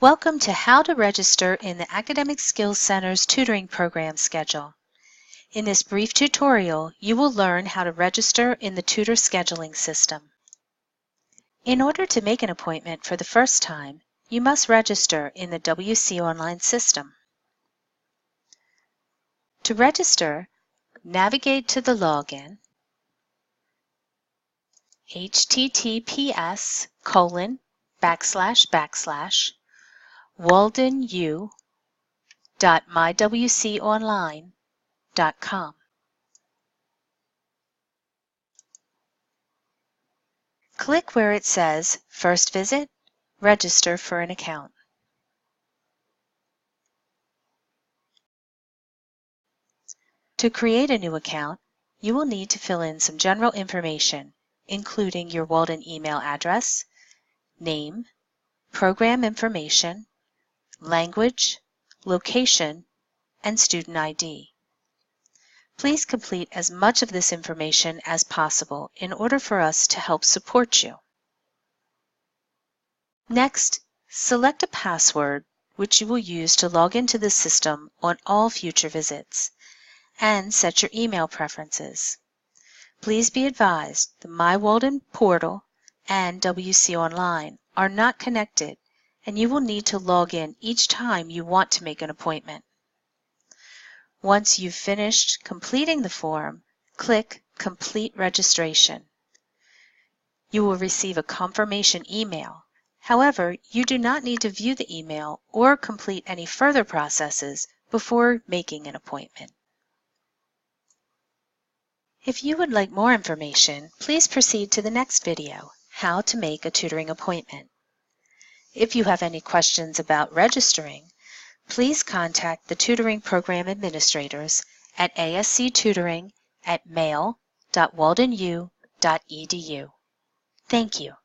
Welcome to How to Register in the Academic Skills Center's tutoring program schedule. In this brief tutorial, you will learn how to register in the tutor scheduling system. In order to make an appointment for the first time, you must register in the WC Online system. To register, navigate to the login, https://waldenu.mywconline.com. Click where it says First Visit, Register for an Account. To create a new account, you will need to fill in some general information, including your Walden email address, name, program information, language, location, and student ID. Please complete as much of this information as possible in order for us to help support you. Next, select a password which you will use to log into the system on all future visits, and set your email preferences. Please be advised the My Walden portal and WC Online are not connected, and you will need to log in each time you want to make an appointment. Once you've finished completing the form, click Complete Registration. You will receive a confirmation email. However, you do not need to view the email or complete any further processes before making an appointment. If you would like more information, please proceed to the next video, How to Make a Tutoring Appointment. If you have any questions about registering, please contact the tutoring program administrators at ASC Tutoring at mail.waldenu.edu. Thank you.